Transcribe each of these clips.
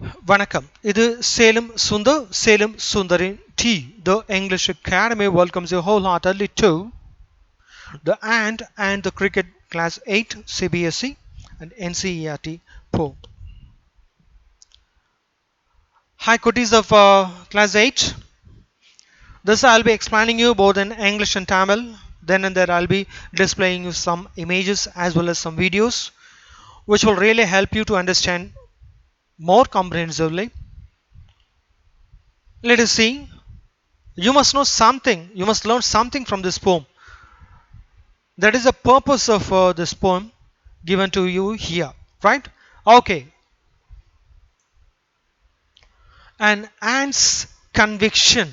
Vanakkam. This is Salem Sundar, Salem Sundarin T. The English Academy welcomes you wholeheartedly to the Ant and the Cricket Class 8 CBSE and NCERT poem. Hi, cuties of Class 8. This I'll be explaining you both in English and Tamil. Then and there I'll be displaying you some images as well as some videos which will really help you to understand more comprehensively. Let us see. You must know something. You must learn something from this poem. That is the purpose of this poem given to you here, right? Okay. An ant's conviction.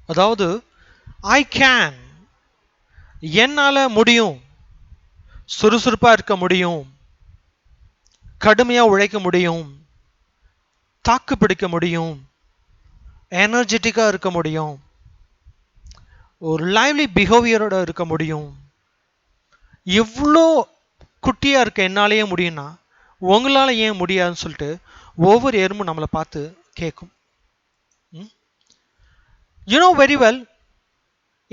அதாவது I can என்னால முடியும் சுறுசுறுப்பா இருக்க முடியும் கடுமையா உழைக்க முடியும் தாக்கு பிடிக்க முடியும் எனர்ஜெட்டிக்கா இருக்க முடியும் ஒரு லைவ்லி பிஹேவியரோட இருக்க முடியும் எவ்வளோ குட்டியா இருக்க என்னாலேயே முடியும்னா உங்களால ஏன் முடியாதுன்னு சொல்லிட்டு ஒவ்வொரு எறும்பும் நம்மளை பார்த்து கேட்கும் யூ நோ வெரி வெல்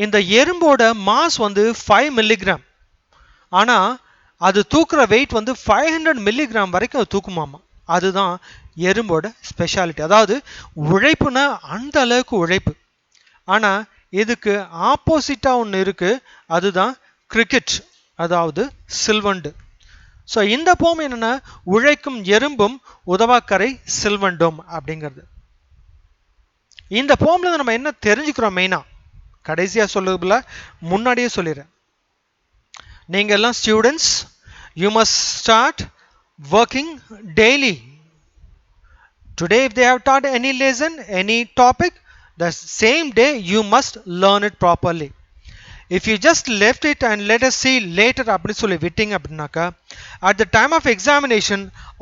இந்த எறும்போட மாஸ் வந்து 5 மில்லிகிராம் ஆனா அது தூக்குற வெயிட் வந்து 500 மில்லிகிராம் வரைக்கும் அது தூக்குமாமா அதுதான் எறும்போட ஸ்பெஷாலிட்டி அதாவது உழைப்புனா அந்த அளவுக்கு உழைப்பு ஆனா இதுக்கு ஆப்போசிட்டா ஒன்று இருக்கு அதுதான் கிரிக்கெட் அதாவது சில்வண்டு ஸோ இந்த போம் என்னன்னா உழைக்கும் எறும்பும் உதவாக்கரை சில்வண்டும் அப்படிங்கிறது இந்த போம்ல நம்ம என்ன தெரிஞ்சுக்கிறோம் மெயினா கடைசியா சொல்லல முன்னாடியே சொல்லிடுறேன் நீங்க எல்லாம் students you must start working daily today if they have taught any lesson any topic the same day you must learn it properly if you just left it and let us see later அப்படி சொல்லி விட்டீங்க அப்படின்னாக்கா at the time of examination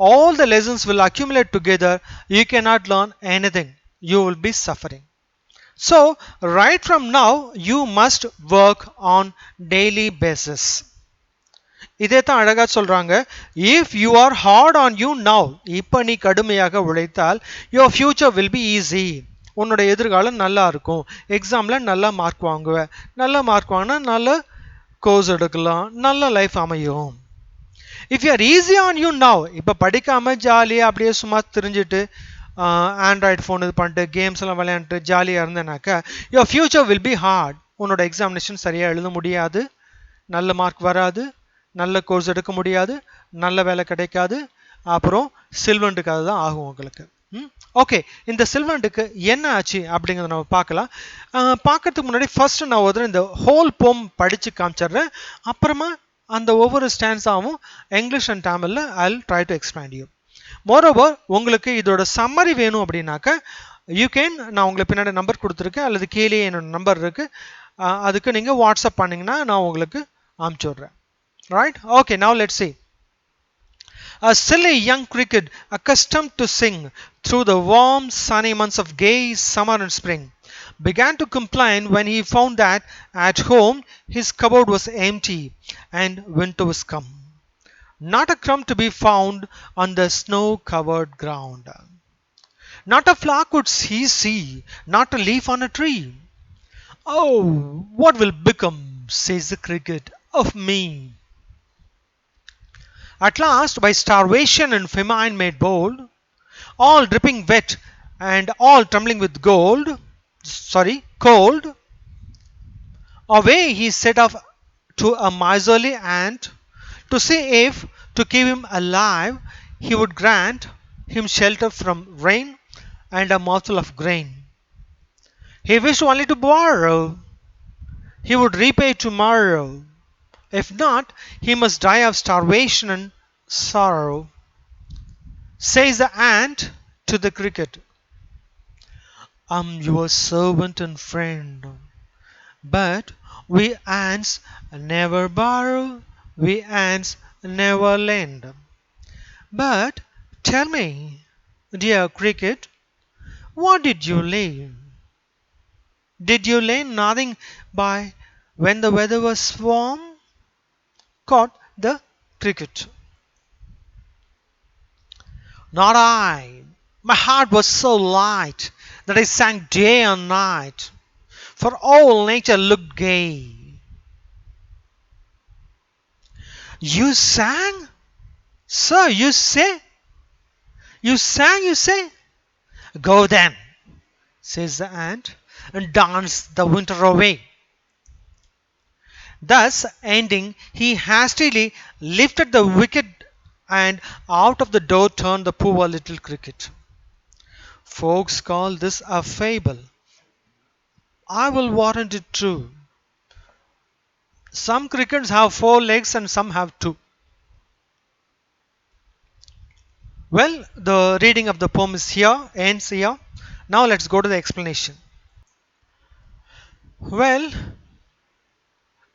all the lessons will accumulate together you cannot learn anything you will be suffering so right from now you must work on daily basis இதே தான் அழகா சொல்றாங்க if you are hard on you now இப்போ நீ கடுமையாக உழைத்தால் your future will be easy உன்னோட எதிர்காலம் நல்லா இருக்கும் எக்ஸாம்ல நல்ல மார்க் வாங்குவ நல்ல மார்க் வாங்கினா நல்ல கோர்ஸ் எடுக்கலாம் நல்ல லைஃப் அமையும் if you are easy on you now இப்போ படிக்காம ஜாலியாக அப்படியே சும்மா தெரிஞ்சுட்டு ஆண்ட்ராய்டு ஃபோன் இது பண்ணிட்டு கேம்ஸ் எல்லாம் விளையாண்டுட்டு ஜாலியாக இருந்தேனாக்கா your future will be hard உன்னோட எக்ஸாமினேஷன் சரியாக எழுத முடியாது நல்ல மார்க் வராது நல்ல கோர்ஸ் எடுக்க முடியாது நல்ல வேலை கிடைக்காது அப்புறம் சில்வெண்ட்டுக்காக தான் ஆகும் உங்களுக்கு ஓகே இந்த சில்வெண்ட்டுக்கு என்ன ஆச்சு அப்படிங்கிறத நம்ம பார்க்கலாம் பார்க்கறதுக்கு முன்னாடி ஃபர்ஸ்ட் நான் ஒரு இந்த ஹோல் போம் படித்து காமிச்சிடுறேன் அப்புறமா அந்த ஒவ்வொரு ஸ்டான்ஸாகவும் இங்கிலீஷ் அண்ட் தமிழில் I try to explain you moreover உங்களுக்கு இதோட சம்மரி வேணும் அப்படின்னாக்கா யூ கேன் நான் உங்களுக்கு பின்னாடி நம்பர் கொடுத்துருக்கேன் அல்லது கீழே என்னோட நம்பர் இருக்குது அதுக்கு நீங்கள் வாட்ஸ்அப் பண்ணிங்கன்னா நான் உங்களுக்கு அனுப்பிச்சி விட்றேன் right okay now let's see a silly young cricket accustomed to sing through the warm sunny months of gay summer and spring began to complain when he found that at home his cupboard was empty and winter was come not a crumb to be found on the snow covered ground not a flower could he see not a leaf on a tree oh what will become says the cricket of me at last, by starvation and famine made bold, all dripping wet and all trembling with cold, away he set off to a miserly ant to see if, to keep him alive, he would grant him shelter from rain and a mouthful of grain. He wished only to borrow, he would repay tomorrow. If not, he must die of starvation and sorrow. Says the ant to the cricket, I'm your servant and friend, but we ants never borrow, we ants never lend. But tell me, dear cricket, what did you lay? Did you lay nothing by when the weather was warm? Caught the cricket. Not I, My heart was so light that I sang day and night, for all nature looked gay. You sang? Sir, you say? You sang, you say? Go then, says the ant, and dance the winter away. Thus ending, he hastily lifted the wicket and out of the door turned the poor little cricket. Folks call this a fable. I will warrant it true. Some crickets have four legs and some have two. Well, the reading of the poem is here, ends here. Now let's go to the explanation. Well,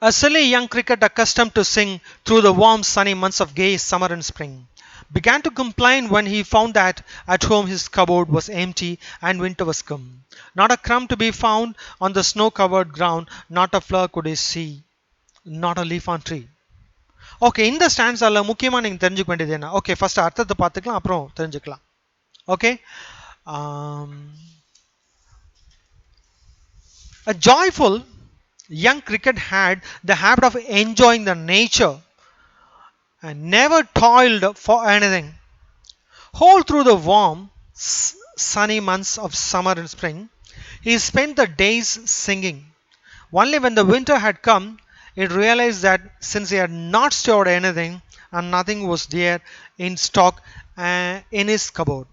a silly young cricket accustomed to sing through the warm sunny months of gay summer and spring began to complain when he found that at home his cupboard was empty and winter was come. Not a crumb to be found on the snow covered ground, not a flower could he see, not a leaf on tree. Okay இந்த ஸ்டாண்ட்ஸால முக்கியமாக நீங்கள் தெரிஞ்சுக்க வேண்டியது என்ன okay first அர்த்தத்தை பார்த்துக்கலாம் அப்புறம் தெரிஞ்சுக்கலாம் okay a joyful young cricket had the habit of enjoying the nature and never toiled for anything. All through the warm, sunny months of summer and spring, he spent the days singing. Only when the winter had come, he realized that since he had not stored anything and nothing was there in stock in his cupboard,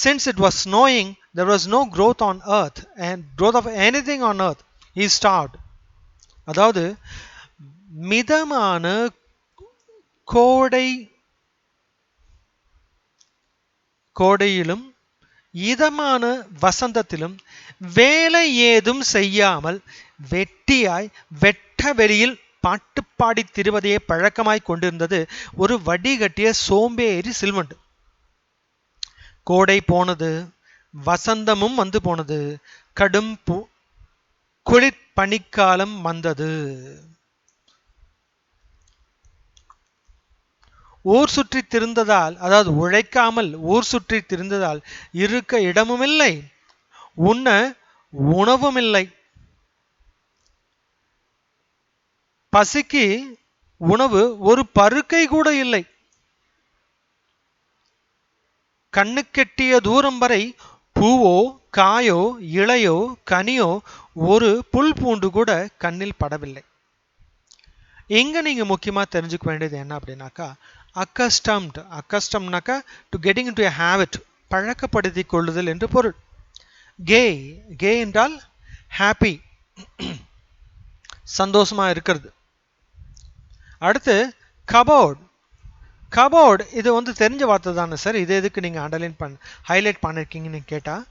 since it was snowing, there was no growth on earth and growth of anything on earth. He starved. அதாவது மிதமான கோடையிலும் இதமான வசந்தத்திலும் வேலை ஏதும் செய்யாமல் வெட்டியாய் வெட்ட வெளியில் பாட்டு பாடி திரிவதையே பழக்கமாய் கொண்டிருந்தது ஒரு வடிகட்டிய சோம்பேறி சில்வண்டு. கோடை போனது, வசந்தமும் வந்து போனது, கடும் குளிர் பனிக்காலம் வந்தது. ஊர் சுற்றி திரிந்ததால், அதாவது உழைக்காமல் ஊர் சுற்றி திரிந்ததால் இருக்க இடமும் இல்லை, உண்ண உணவும் இல்லை. பசிக்கு உணவு ஒரு பருக்கை கூட இல்லை. கண்ணுக்கெட்டிய தூரம் வரை பூவோ காயோ இலையோ கனியோ ஒரு புல் பூண்டு கூட கண்ணில் படவில்லை. எங்க நீங்க முக்கியமா தெரிஞ்சுக்க வேண்டியது என்ன அப்படின்னாக்கா அக்கஸ்டம்னாக்கா to getting into a habit, பழக்கப்படுத்தி கொள்ளுதல் என்று பொருள். கே என்றால் ஹாப்பி, சந்தோஷமா இருக்கிறது. அடுத்து கபோர்ட் இது வந்து தெரிஞ்ச வார்த்தை தானே சார், இது எதுக்கு நீங்கள் ஹைலைட் பண்ணிருக்கீங்கன்னு கேட்டால்,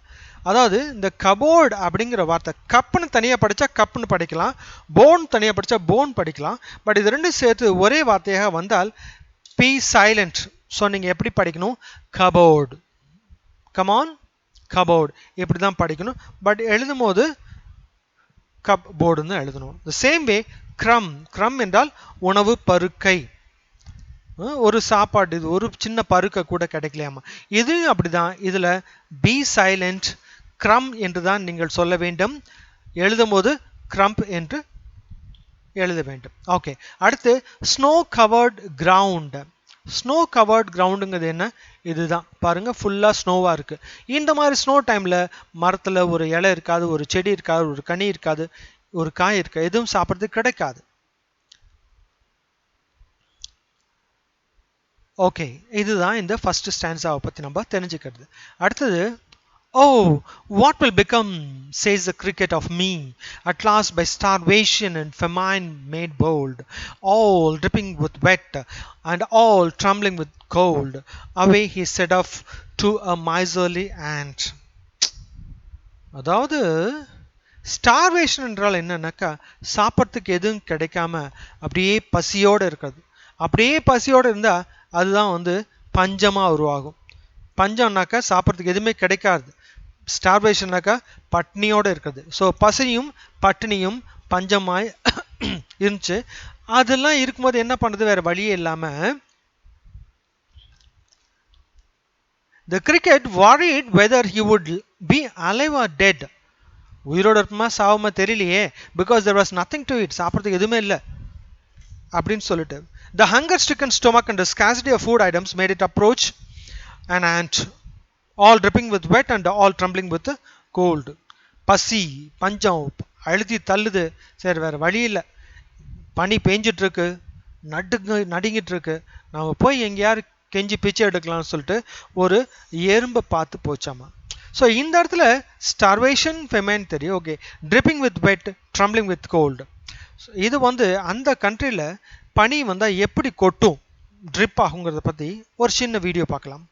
அதாவது இந்த கபோர்டு அப்படிங்கிற வார்த்தை கப்புன்னு தனியாக படித்தா கப்புன்னு படிக்கலாம், போன் தனியாக படித்தா போன் படிக்கலாம். பட் இது ரெண்டும் சேர்த்து ஒரே வார்த்தையாக வந்தால் பி சைலண்ட். ஸோ நீங்கள் எப்படி படிக்கணும்? கபோர்டு, கமான் கபோர்டு இப்படி தான் படிக்கணும். பட் எழுதும் போது கப் போர்டுன்னு எழுதணும். த சேம் வே க்ரம் என்றால் உணவு பருக்கை, ஒரு சாப்பாடு, இது ஒரு சின்ன பருக்க கூட கிடைக்கலையாமா, இது அப்படிதான். இதில் பி சைலண்ட் க்ரம் என்று தான் நீங்கள் சொல்ல வேண்டும். எழுதும் போது க்ரம்ப் என்று எழுத வேண்டும். ஓகே, அடுத்து snow covered ground. Snow covered கிரவுண்டுங்கிறது என்ன? இதுதான் பாருங்க, ஃபுல்லா ஸ்னோவா இருக்கு. இந்த மாதிரி ஸ்னோ டைம்ல மரத்துல ஒரு இலை இருக்காது, ஒரு செடி இருக்காது, ஒரு கனி இருக்காது, ஒரு காய் இருக்காது, எதுவும் சாப்பிட்றதுக்கு கிடைக்காது. ஓகே, இதுதான் இந்த ஃபர்ஸ்ட் ஸ்டான்ஸாவை பற்றி நம்ம தெரிஞ்சுக்கிறது. அடுத்தது, oh, what will become, says the cricket, of me, at last by starvation and famine made bold, all dripping with wet and all trembling with cold, away he set off to a miserly ant. அதாவது starvation என்றால் என்னன்னாக்கா, சாப்பிட்றதுக்கு எதுவும் கிடைக்காம அப்படியே பசியோடு இருக்கிறது. அப்படியே பசியோடு இருந்தால் அதுதான் வந்து பஞ்சமாக உருவாகும். பஞ்சம்னாக்கா சாப்பிட்றதுக்கு எதுவுமே கிடைக்காது. ஸ்டார்வேஷன்னாக்கா பட்னியோடு இருக்குது. ஸோ பசியும் பட்டினியும் பஞ்சமாய் இருந்துச்சு. அதெல்லாம் இருக்கும்போது என்ன பண்ணுறது, வேறு வழியே இல்லாமல் The cricket worried whether he would be alive or dead. உயிரோட இருப்பமா சாவமா தெரியலையே, because there was nothing to eat. சாப்பிட்றதுக்கு எதுவுமே இல்லை அப்படின்னு சொல்லிட்டு. The hunger stricken stomach and the scarcity of food items made it approach an ant, all dripping with wet and all trembling with cold. பசி பஞ்சம் அழுத்தி தள்ளுது. சரி வேற வழி இல்லை, பனி பெஞ்சிட்டு இருக்கு, நடுங்கிட்டு இருக்கு, நம்ம போய் எங்கேயாரு கெஞ்சி பிச்சை எடுக்கலாம்னு சொல்லிட்டு ஒரு எறும்பை பார்த்து போச்சாமா. ஸோ இந்த இடத்துல ஸ்டார்வேஷன் ஃபெமைன் தெரியும். Okay, dripping with wet trembling with cold. இது வந்து அந்த கண்ட்ரியில் பனி வந்தால் எப்படி கொட்டும், ட்ரிப் ஆகுங்கிறத பற்றி ஒரு சின்ன வீடியோ பார்க்கலாம்.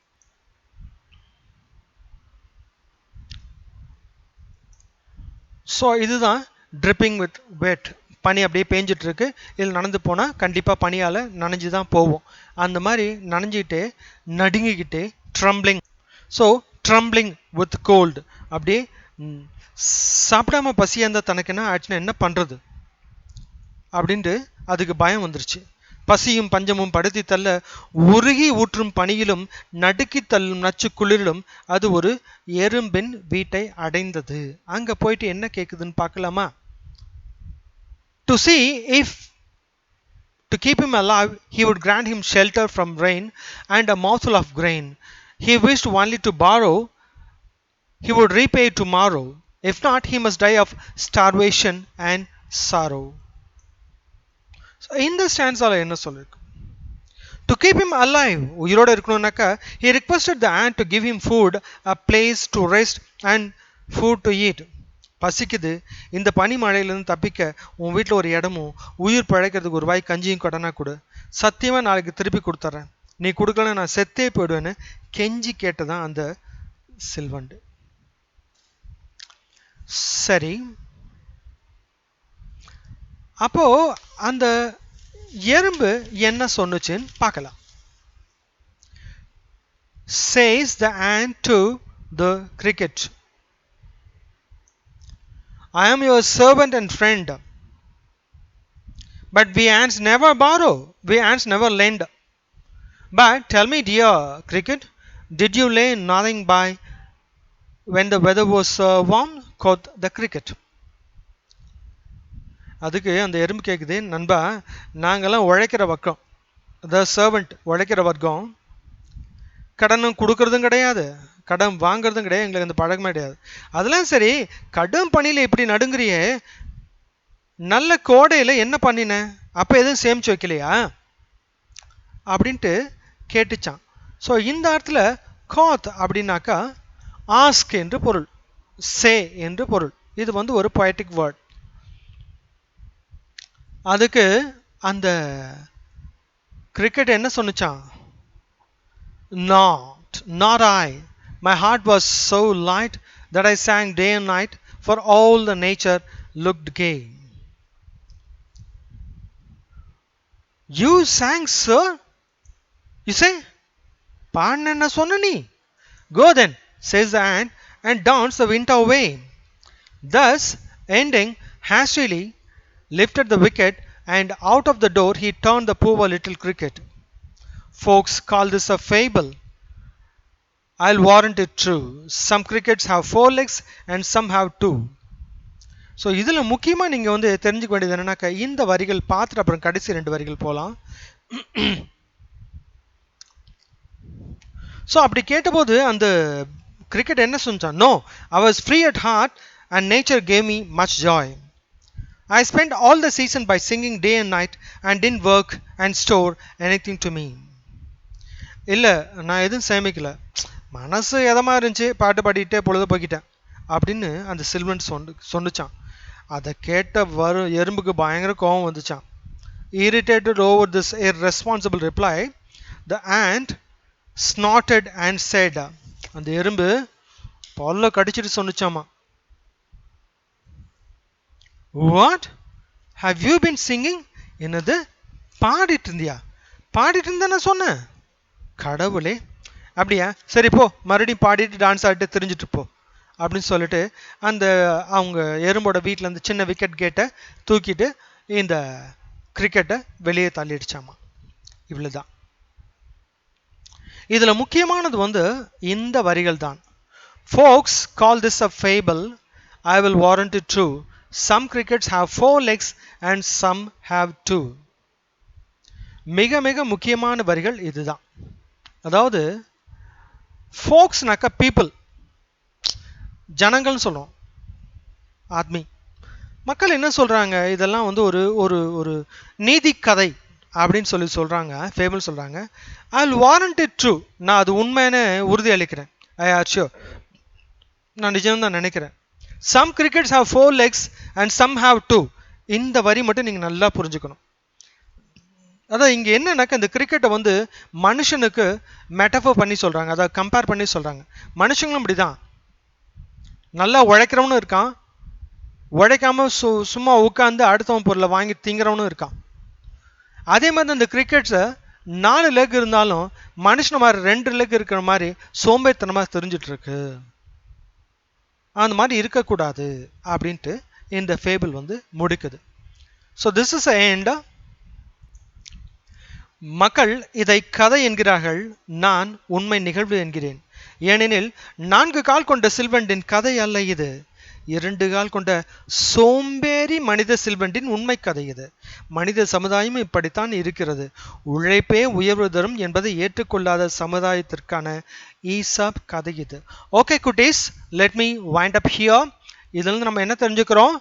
ஸோ இதுதான் ட்ரிப்பிங் வித் வெட். பனி அப்படியே பேஞ்சிட்டு இருக்கு, இதில் நடந்து போனால் கண்டிப்பாக பனியால் நனைஞ்சு தான் போவோம். அந்த மாதிரி நனைஞ்சிக்கிட்டே நடுங்கிக்கிட்டே trembling. So trembling with cold, அப்படியே சாப்பிடாம பசியாக இருந்தால் தனக்கு என்ன ஆச்சுன்னா என்ன பண்ணுறது அப்படின்ட்டு அதுக்கு பயம் வந்துருச்சு. பசியும் பஞ்சமும் படுத்தி தள்ள உருகி ஊற்றும் பனியிலும் நடுக்கி தள்ளும் நச்சு குளிரிலும் அது ஒரு எறும்பின் வீட்டை அடைந்தது. அங்க போயிட்டு என்ன கேக்குதுன்னு பார்க்கலாமா? To see if to keep him alive he would grant him shelter from rain and a mouthful of grain. He wished only to borrow, he would repay tomorrow. If not, he must die of starvation and sorrow. So இந்த ஸ்டான்ஸால என்ன சொல்லிருக்கு? To keep him alive, உயிரோட இருக்கணும்னாக்கா, he requested the ant to give him food, a place to rest and food to eat. பசிக்குது, இந்த பனி மழையிலேருந்து தப்பிக்க உன் வீட்டில் ஒரு இடமும் உயிர் பழைக்கிறதுக்கு ஒரு வாய் கஞ்சியும் கொடனா கொடு, சத்தியமாக நாளைக்கு திருப்பி கொடுத்துட்றேன், நீ கொடுக்கலன்னா நான் செத்தே போயிடுவேன்னு கெஞ்சி கேட்டதான் அந்த சில்வண்டு. சரி, அப்போ அந்த எறும்பு என்ன சொன்னுச்சுன்னு பார்க்கலாம். Says the ant to the cricket, I am your servant and friend, but we ants never borrow, we ants never lend. But tell me, dear cricket, did you lay nothing by when the weather was warm? Quoth the cricket. அதுக்கு அந்த எறும்பு கேட்குது, நண்பா நாங்கெல்லாம் உழைக்கிற வர்க்கம், த servant உழைக்கிற வர்க்கம், கடனும் கொடுக்கறதும் கிடையாது, கடன் வாங்குறதும் கிடையாது, எங்களுக்கு அந்த பழக்கமே கிடையாது. அதெல்லாம் சரி, கடும் பணியில் இப்படி நடுங்குறியே, நல்ல கோடையில் என்ன பண்ணின, அப்போ எதுவும் சேமிச்சு வைக்கலையா அப்படின்ட்டு கேட்டுச்சான். ஸோ இந்த இடத்துல காத் அப்படின்னாக்கா ஆஸ்க் என்று பொருள், சே என்று பொருள். இது வந்து ஒரு பொயட்டிக் வேர்ட். அதுக்கு அந்த கிரிக்கெட் என்ன சொன்னுச்சான்? Not I. My heart was so light that I sang day and night, for all the nature looked gay. You sang, sir? You say? பாடின என்ன சொன்ன நீ? Go then, says the ant, and dance the winter away. Thus ending, hastily lifted the wicket, and out of the door he turned the poor little cricket. Folks call this a fable. I'll warrant it true. Some crickets have 4 legs and some have 2. So இதில் முக்கியமாக நீங்கள் வந்து தெரிஞ்சுக்க வேண்டியது என்னன்னாக்கா, இந்த வரிகள் பார்த்துட்டு அப்புறம் கடைசி 2 வரிகள் போகலாம். ஸோ அப்படி கேட்டபோது அந்த கிரிக்கெட் என்ன சொன்னான்? No, I was free at heart and nature gave me much joy. I spent all the season by singing day and night and didn't work and store anything to me. இல்லை நான் எதுவும் சேமிக்கல, மனசு எதமாக இருந்துச்சு, பாட்டு பாடிக்கிட்டே பொழுது போக்கிட்டேன் அப்படின்னு அந்த சில்வன் சொன்னுச்சான். அதை கேட்ட எறும்புக்கு பயங்கர கோபம் வந்துச்சான். Irritated over this irresponsible reply, the ant snorted and said, அந்த எறும்பு பல்ல கடிச்சிட்டு சொன்னுச்சாமா, What? Have you been singing? என்னது பாடிட்டு இருந்தியா? பாடிட்டு இருந்தா நான் சொன்னேன். கடவுளே, அப்படியா, சரி போ, மறுபடியும் பாடிட்டு டான்ஸ் ஆடிட்டு தெரிஞ்சுட்டு போ அப்படின்னு சொல்லிட்டு அந்த அவங்க எறும்போட வீட்டில் அந்த சின்ன விக்கெட் கேட்டை தூக்கிட்டு இந்த கிரிக்கெட்டை வெளியே தள்ளிடுச்சாமா. இவ்வளோதான். இதுல முக்கியமானது வந்து இந்த வரிகள் தான். Folks call this a fable. I will warrant it true. Some crickets have 4 legs and some have 2. மிக மிக முக்கியமான வரிகள் இதுதான். அதாவது folksனாக்க people, ஜனங்கள்னு சொல்றோம், ஆத்மி மக்கள் என்ன சொல்றாங்க, இதெல்லாம் வந்து ஒரு ஒரு ஒரு நீதி கதை அப்படின்னு சொல்றாங்க, ஃபேபிள் சொல்றாங்க. I will warrant it true, நான் அது உண்மைன்னு உறுதி அளிக்கிறேன். ஐ ஆர் ஷூர், நான் நிஜம் தான் நினைக்கிறேன். Some crickets have 4 legs and some have 2. இந்த வரி மட்டும் நீங்க நல்லா புரிஞ்சுக்கணும். அதான் இங்க என்னன்னாக்க இந்த கிரிக்கெட்டை வந்து மனுஷனுக்கு மெட்டஃபர் பண்ணி சொல்றாங்க, அதாவது கம்பேர் பண்ணி சொல்றாங்க. மனுஷங்களும் இப்படிதான், நல்லா உழைக்கிறவனும் இருக்கான், உழைக்காம சும்மா உட்காந்து அடுத்தவன் பொருளை வாங்கி திங்கிறவனும் இருக்கான். அதே மாதிரி இந்த கிரிக்கெட்ஸை 4 லெக் இருந்தாலும் மனுஷன மாதிரி 2 லெக் இருக்கிற மாதிரி சோம்பேறித்தனமாக தெரிஞ்சிட்டு இருக்கு. அந்த மாதிரி இருக்கக்கூடாது அப்படின்ட்டு இந்த ஃபேபிள் வந்து முடிக்குது. So this is end. மக்கள் இதை கதை என்கிறார்கள், நான் உண்மை நிகழ்வு என்கிறேன். ஏனெனில் 4 கால் கொண்ட சில்வண்டின் கதை அல்ல இது, 2 கால் கொண்ட சோம்பேறி மனித சில்வண்டின் உண்மை கதை இது. மனித சமுதாயம் இப்படித்தான் இருக்கிறது. உழைப்பே உயர்வு தரும் என்பதை ஏற்றுக்கொள்ளாத சமுதாயத்திற்கான ஈசாப் கதை இது. ஓகே குட்டீஸ், let me wind up here. இதிலிருந்து நம்ம என்ன தெரிஞ்சுக்கிறோம்,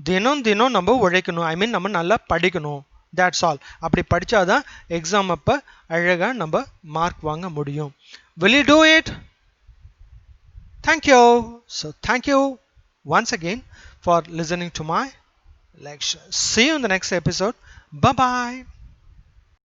தினம் தினம் நம்ம உழைக்கணும், ஐ மீன் நம்ம நல்லா படிக்கணும். That's all. அப்படி படிச்சாதான் எக்ஸாம் அப்ப அழகா நம்ம மார்க் வாங்க முடியும். Will you do it? Thank you. So thank you once again for listening to my lecture. See you in the next episode. Bye bye.